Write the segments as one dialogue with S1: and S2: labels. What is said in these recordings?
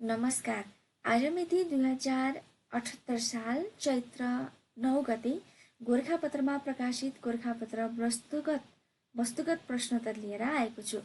S1: नमस्कार। आज मिति 2078 साल चैत्र 9 गते गोरखापत्रमा प्रकाशित गोरखापत्र वस्तुगत प्रश्नोत्तर लिएर आएको छु।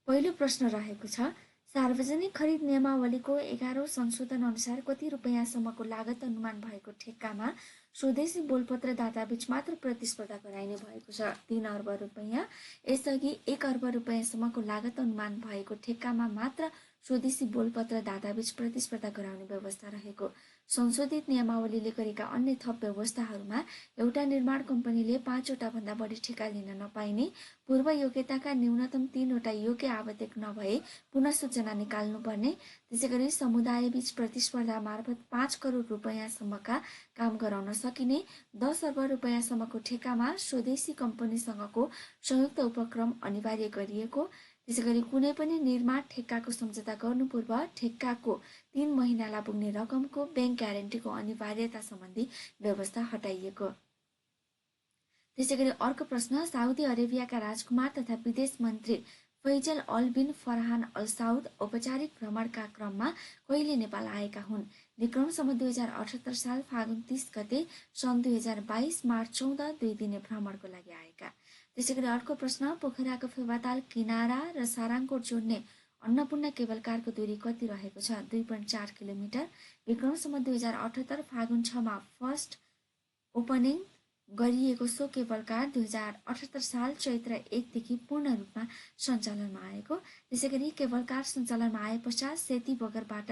S1: पहिलो प्रश्न रहेको छ, सार्वजनिक खरिद नियमावलीको 11औं संशोधन अनुसार कति रुपैयाँसम्मको लागत अनुमान भएको ठेक्कामा स्वदेशी बोलपत्र दाताबीच मात्र प्रतिस्पर्धा गराइने भएको छ। 3 अर्ब रुपैयाँ। यसअघि 1 अर्ब रुपैयाँसम्मको लागत अनुमान भएको ठेक्कामा मात्र स्वदेशी बोलपत्र दाताबीच प्रतिस्पर्धा गराउने व्यवस्था रहेको। संशोधित नियमावलीले गरेका अन्य थप व्यवस्थाहरूमा एउटा निर्माण कम्पनीले 5 वटा भन्दा बढी ठेक्का लिन नपाइने, पूर्व योग्यताका न्यूनतम 3 वटा योग्य आवेदक नभए पुनः सूचना निकाल्नुपर्ने, त्यसैगरी समुदायबीच प्रतिस्पर्धा मार्फत 5 करोड रुपैयाँसम्मका काम गराउन सकिने, 10 अर्ब रुपैयाँसम्मको ठेक्कामा स्वदेशी कम्पनीसँगको संयुक्त उपक्रम अनिवार्य गरिएको, त्यसैगरी कुनै पनि निर्माण ठेक्काको सम्झौता गर्नु पूर्व ठेक्काको 3 महिनालाई पुग्ने रकमको ब्याङ्क ग्यारेन्टीको अनिवार्यता सम्बन्धी व्यवस्था हटाइएको। त्यसैगरी अर्को प्रश्न, साउदी अरेबियाका राजकुमार तथा विदेश मन्त्री फैजल अल बिन फरहान अल साउद औपचारिक भ्रमणका क्रममा कहिले नेपाल आएका हुन्? विक्रम सम्वत 2078 साल फागुन 30 गते, सन् 2022 मार्च 14 2 दिने भ्रमणको लागि आएका। त्यसैगरी अर्को प्रश्न, पोखराको फेवाताल किनारा र साराङकोट जोड्ने अन्नपूर्ण केबल कारको दूरी कति रहेको छ? 2.4 किलोमिटर। विक्रम सम्वत 2078 फागुन 6 मा फर्स्ट ओपनिङ गरिएको सो केबल कार 2078 साल चैत्र 1 देखि पूर्ण रूपमा सञ्चालनमा आएको। त्यसैगरी केबल कार सञ्चालनमा आए पश्चात सेती बगरबाट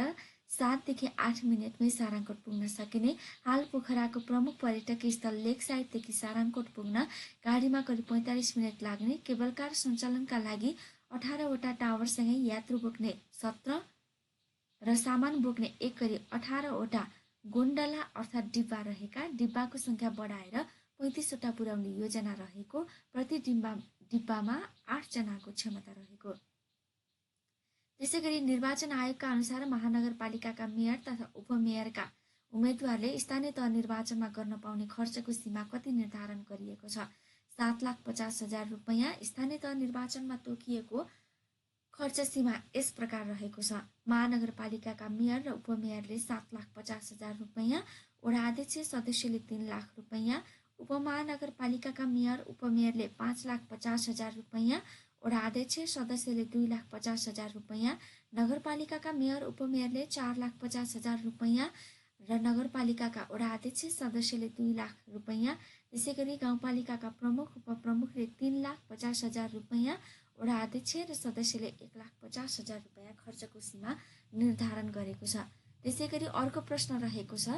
S1: 7 देखि 8 मिनटमै साराङकोट पुग्न सकिने, हाल पोखराको प्रमुख पर्यटकीय स्थल लेक साइडदेखि साराङकोट पुग्न गाडीमा करिब 45 मिनट लाग्ने, केबल कार सञ्चालनका लागि 18 वटा टावरसँगै यात्रु बोक्ने 17 र सामान बोक्ने एक गरी 18 वटा गोन्डला अर्थात् डिब्बा रहेका, डिब्बाको संख्या बढाएर 35 वटा पुर्याउने योजना रहेको, प्रति डिब्बामा 8 जनाको क्षमता रहेको। त्यसैगरी निर्वाचन आयोगका अनुसार महानगरपालिकाका मेयर तथा उपमेयरका उम्मेद्वारले स्थानीय तह निर्वाचनमा गर्न पाउने खर्चको सीमा कति निर्धारण गरिएको छ? 7,50,000 रुपैयाँ। स्थानीय तह निर्वाचनमा तोकिएको खर्च सीमा यस प्रकार रहेको छ। महानगरपालिकाका मेयर र उपमेयरले 7,50,000 रुपैयाँ, वडा अध्यक्ष सदस्यले 3 लाख रुपैयाँ, उपमहानगरपालिकाका मेयर उपमेयरले 5,50,000 रुपैयाँ, वडा अध्यक्ष सदस्यले 2,50,000 रुपैयाँ, नगरपालिकाका मेयर उपमेयरले 4,50,000 रुपैयाँ र नगरपालिकाका वडा अध्यक्ष सदस्यले 2 लाख रुपैयाँ, त्यसैगरी गाउँपालिकाका प्रमुख उपप्रमुखले 3,50,000 रुपैयाँ, वडा अध्यक्ष र सदस्यले 1,50,000 रुपैयाँ खर्चको सीमा निर्धारण गरेको छ। त्यसैगरी अर्को प्रश्न रहेको छ,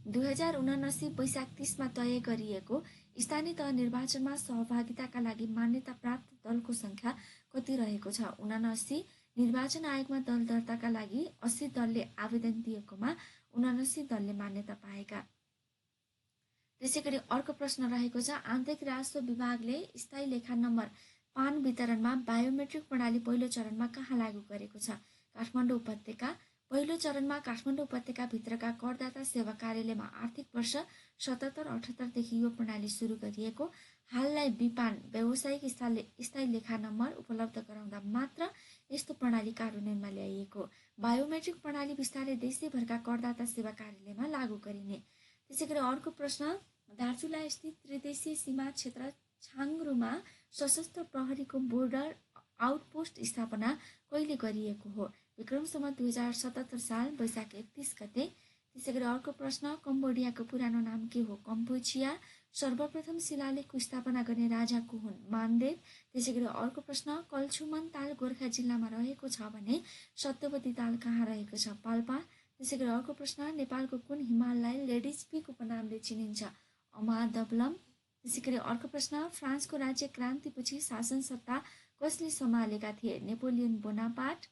S1: 2079 वैशाख 30 मा तय गरिएको स्थानीय तह निर्वाचनमा सहभागिताका लागि मान्यता प्राप्त दलको संख्या कति रहेको छ? 79। निर्वाचन आयोगमा दल दर्ताका लागि 80 दलले आवेदन दिएकोमा 79 दलले मान्यता पाएका। त्यसैगरी अर्को प्रश्न रहेको छ, आन्तरिक राजस्व विभागले स्थायी लेखा नम्बर पान वितरणमा बायोमेट्रिक प्रणाली पहिलो चरणमा कहाँ लागू गरेको छ? काठमाडौँ उपत्यका। पहिलो चरणमा काठमाडौँ उपत्यका भित्रका करदाता सेवा कार्यालयमा आर्थिक वर्ष 77-78 देखि यो प्रणाली सुरु गरिएको। हाललाई विपान व्यावसायिक स्थायी लेखा नम्बर उपलब्ध गराउँदा मात्र यस्तो प्रणाली कार्यान्वयनमा ल्याइएको। बायोमेट्रिक प्रणाली बिस्तारै देशैभरका करदाता सेवा कार्यालयमा लागू गरिने। त्यसैगरी अर्को प्रश्न, दार्चुला स्थित त्रिदेशीय सीमा क्षेत्र छाङ्ग्रुमा सशस्त्र प्रहरीको बोर्डर आउटपोस्ट स्थापना कहिले गरिएको हो? विक्रम सम्वत 2077 साल वैशाख 31 गते। त्यसैगरी अर्को प्रश्न, कम्बोडियाको पुरानो नाम के हो? कम्पुचिया। सर्वप्रथम शिलालेखको स्थापना गर्ने राजा को हुन्? मानदेव। त्यसैगरी अर्को प्रश्न, कल्छुमन ताल गोर्खा जिल्लामा रहेको छ भने सत्यवती ताल कहाँ रहेको छ? पाल्पा। त्यसैगरी अर्को प्रश्न, नेपालको कुन हिमाललाई लेडिज पिक उपनामले चिनिन्छ? अमादबलम। त्यसैगरी अर्को प्रश्न, फ्रान्सको राज्य क्रान्तिपछि शासन सत्ता कसले सम्हालेका थिए? Napoleon Bonaparte.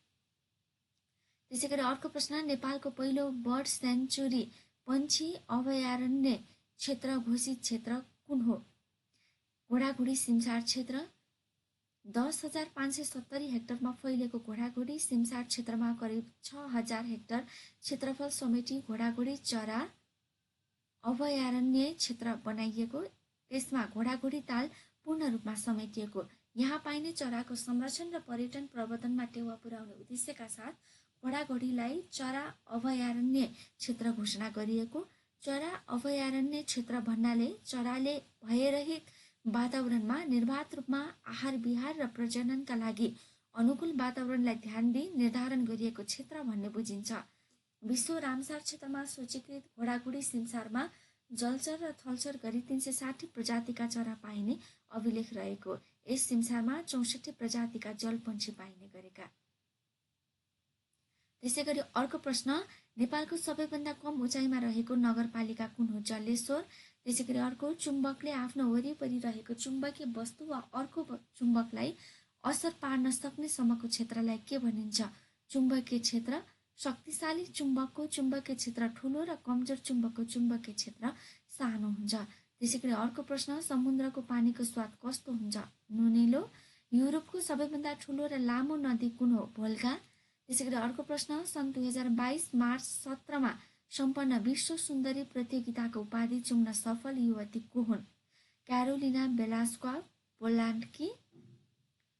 S1: त्यसैगरी अर्को प्रश्न, नेपालको पहिलो बर्ड सेन्चुरी पन्छी अभयारण्य क्षेत्र घोषित क्षेत्र कुन हो? घोडाघोडी सिमसार क्षेत्र। 10,570 हेक्टरमा फैलेको घोडाघोडी सिमसार क्षेत्रमा करिब 6,000 हेक्टर क्षेत्रफल समेटी घोडाघोडी चरा अभयारण्य क्षेत्र बनाइएको। त्यसमा घोडाघोडी ताल पूर्ण रूपमा समेटिएको। यहाँ पाइने चराको संरक्षण र पर्यटन प्रवर्धनमा टेवा पुर्याउने उद्देश्यका साथ घोडाघोडीलाई चरा अभयारण्य क्षेत्र घोषणा गरिएको। चरा अभयारण्य क्षेत्र भन्नाले चराले भयरहित वातावरणमा निर्वाध रूपमा आहार विहार र प्रजननका लागि अनुकूल वातावरणलाई ध्यान दिई निर्धारण गरिएको क्षेत्र भन्ने बुझिन्छ। विश्व रामसार क्षेत्रमा सूचीकृत घोडाघोडी सिमसारमा जलचर र थलचर गरी 360 प्रजातिका चरा पाइने अभिलेख रहेको। यस सिमसारमा 64 प्रजातिका जलपन्छी पाइने गरेका। त्यसैगरी अर्को प्रश्न, नेपालको सबैभन्दा कम उचाइमा रहेको नगरपालिका कुन हो? जलेश्वर। त्यसैगरी अर्को, चुम्बकले आफ्नो वरिपरि रहेको चुम्बकीय वस्तु वा अर्को चुम्बकलाई असर पार्न सक्ने सम्मको क्षेत्रलाई के भनिन्छ? चुम्बकीय क्षेत्र। शक्तिशाली चुम्बकको चुम्बकीय क्षेत्र ठुलो र कमजोर चुम्बकको चुम्बकीय क्षेत्र सानो हुन्छ। त्यसैगरी अर्को प्रश्न, समुद्रको पानीको स्वाद कस्तो हुन्छ? नुनिलो। युरोपको सबैभन्दा ठुलो र लामो नदी कुन हो? भोल्गा। त्यसैगरी अर्को प्रश्न, सन् 2022 मार्च 17 सम्पन्न विश्व सुन्दरी प्रतियोगिताको उपाधि चुम्न सफल युवती को हुन्? क्यारोलिना भेलास्कोभा, पोल्यान्डकी।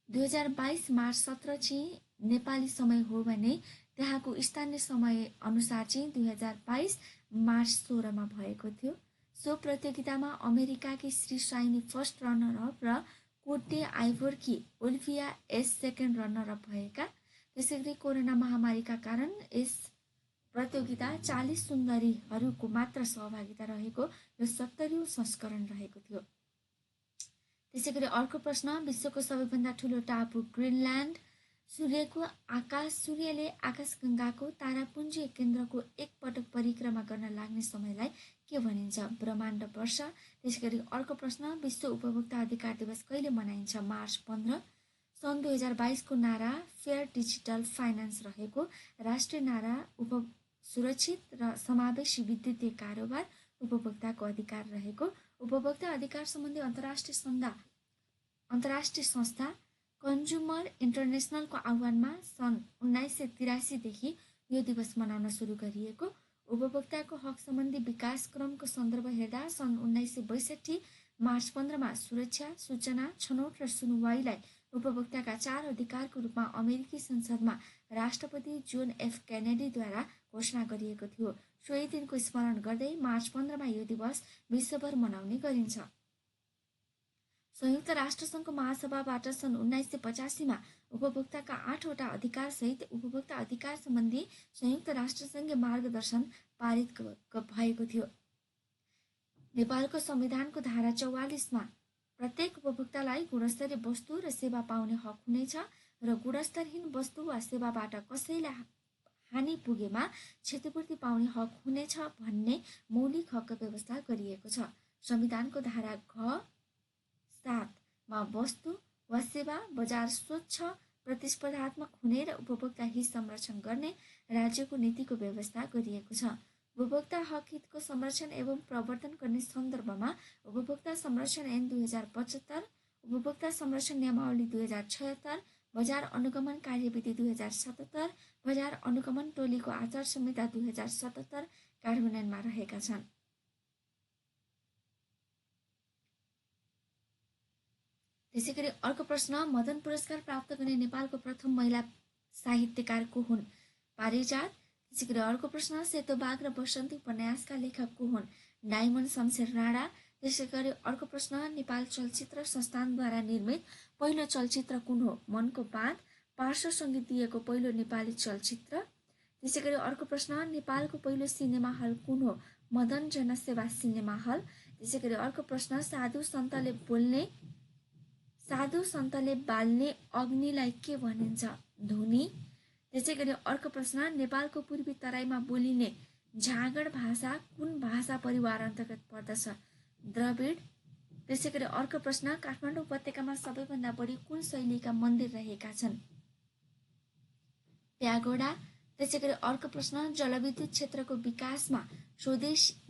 S1: 2022 मार्च 17 चाहिँ नेपाली समय हो भने त्यहाँको स्थानीय समय अनुसार चाहिँ 2022 मार्च 16 भएको थियो। सो प्रतियोगितामा अमेरिकाकी Shree Saini first runner up र कोट डे आइभोरकी Olivia Yace second runner up भएका। त्यसैगरी कोरोना महामारीका कारण यस प्रतियोगिता 40 सुन्दरीहरूको मात्र सहभागिता रहेको यो 70औं संस्करण रहेको थियो। त्यसैगरी अर्को प्रश्न, विश्वको सबैभन्दा ठुलो टापु ग्रिनल्यान्ड। सूर्यले आकाशगङ्गाको तारापुञ्जीय केन्द्रको एकपटक परिक्रमा गर्न लाग्ने समयलाई के भनिन्छ? ब्रह्माण्ड वर्ष। त्यसैगरी अर्को प्रश्न, विश्व उपभोक्ता अधिकार दिवस कहिले मनाइन्छ? मार्च 15। सन् 2022 को नारा फेयर डिजिटल फाइनेन्स रहेको। राष्ट्रिय नारा सुरक्षित र समावेशी विद्युतीय कारोबार उपभोक्ताको अधिकार रहेको। उपभोक्ता अधिकार सम्बन्धी अन्तर्राष्ट्रिय संस्था कन्ज्युमर इन्टरनेसनलको आह्वानमा सन् 1983 देखि यो दिवस मनाउन सुरु गरिएको। उपभोक्ताको हक सम्बन्धी विकास क्रमको सन्दर्भ हेर्दा सन् 1962 मार्च 15 सुरक्षा, सूचना, छनौट र सुनुवाईलाई उपभोक्ताका 4 अधिकारको रूपमा अमेरिकी संसदमा राष्ट्रपति जोन एफ केनेडीद्वारा घोषणा गरिएको थियो। सोही दिनको स्मरण गर्दै मार्च 15 यो दिवस विश्वभर मनाउने गरिन्छ। संयुक्त राष्ट्रसङ्घको महासभाबाट सन् 1985 उपभोक्ताका 8वटा अधिकार सहित उपभोक्ता अधिकार सम्बन्धी संयुक्त राष्ट्रसङ्घीय मार्गदर्शन पारित भएको थियो। नेपालको संविधानको धारा 44 प्रत्येक उपभोक्तालाई गुणस्तरीय वस्तु र सेवा पाउने हक हुनेछ र गुणस्तरहीन वस्तु वा सेवाबाट कसैलाई हानि पुगेमा क्षतिपूर्ति पाउने हक हुनेछ भन्ने मौलिक हकको व्यवस्था गरिएको छ। संविधानको धारा घ 7 वस्तु वा सेवा बजार स्वच्छ प्रतिस्पर्धात्मक हुने र उपभोक्ता हित संरक्षण गर्ने राज्यको नीतिको व्यवस्था गरिएको छ। उपभोक्ता हक हितको संरक्षण एवं प्रवर्धन गर्ने सन्दर्भमा उपभोक्ता संरक्षण ऐन 2075, उपभोक्ता संरक्षण नियमावली 2076, बजार अनुगमन कार्यविधि 2077, बजार अनुगमन टोलीको आचार संहिता 2077 कार्यान्वयनमा रहेका छन्। त्यसैगरी अर्को प्रश्न, मदन पुरस्कार प्राप्त गर्ने नेपालको प्रथम महिला साहित्यकार को हुन्? पारिजात। त्यसैगरी अर्को प्रश्न, सेतो बाघ र बसन्ती उपन्यासका लेखक को हुन्? डायमन शमशेर राणा। त्यसैगरी अर्को प्रश्न, नेपाल चलचित्र संस्थानद्वारा निर्मित पहिलो चलचित्र कुन हो? मनको बाँध। पार्श्व सङ्गीत दिएको पहिलो नेपाली चलचित्र। त्यसैगरी अर्को प्रश्न, नेपालको पहिलो सिनेमा हल कुन हो? मदन जनसेवा सिनेमा हल। त्यसैगरी अर्को प्रश्न, साधु सन्तले बाल्ने अग्निलाई के भनिन्छ? धुनी। त्यसैगरी अर्को प्रश्न, नेपालको पूर्वी तराईमा बोलिने झाँगड भाषा कुन भाषा परिवार अन्तर्गत पर्दछ? द्रविड। त्यसैगरी अर्को प्रश्न, काठमाडौँ उपत्यकामा सबैभन्दा बढी कुन शैलीका मन्दिर रहेका छन्? प्यागोडा। त्यसैगरी अर्को प्रश्न, जलविद्युत क्षेत्रको विकासमा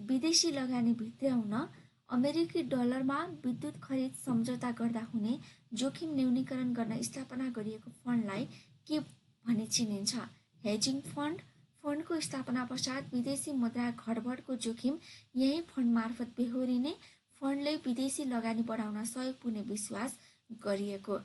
S1: विदेशी लगानी भित्र्याउन अमेरिकी डलरमा विद्युत खरिद सम्झौता गर्दा हुने जोखिम न्यूनीकरण गर्न स्थापना गरिएको फन्डलाई के भनी चिनिन्छ? Hedging fund. फन्डको स्थापना पश्चात विदेशी मुद्रा घटबढको जोखिम यही फन्ड मार्फत बेहोरिने फन्डले विदेशी लगानी बढाउन सहयोग पुग्ने विश्वास गरिएको।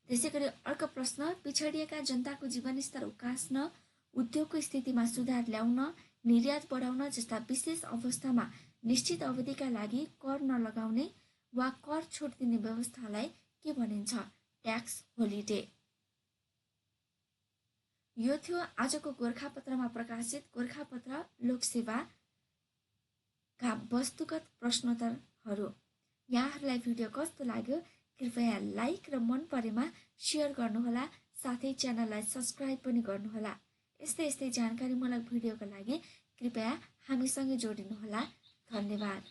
S1: त्यसैगरी अर्को प्रश्न, पिछडिएका जनताको जीवनस्तर उकास्न उद्योगको स्थितिमा सुधार ल्याउन, निर्यात बढाउन जस्ता विशेष अवस्थामा निश्चित अवधिका लागि कर नलगाउने वा कर छुट दिने व्यवस्थालाई के भनिन्छ? Tax holiday. यो थियो आजको गोरखापत्रमा प्रकाशित गोरखापत्र लोकसेवाका वस्तुगत प्रश्नोत्तरहरू। यहाँहरूलाई भिडियो कस्तो लाग्यो कृपया लाइक र मन परेमा सेयर गर्नुहोला, साथै च्यानललाई सब्स्क्राइब पनि गर्नुहोला। यस्तै जानकारीमूलक भिडियोका लागि कृपया हामीसँगै जोडिनुहोला। धन्यवाद।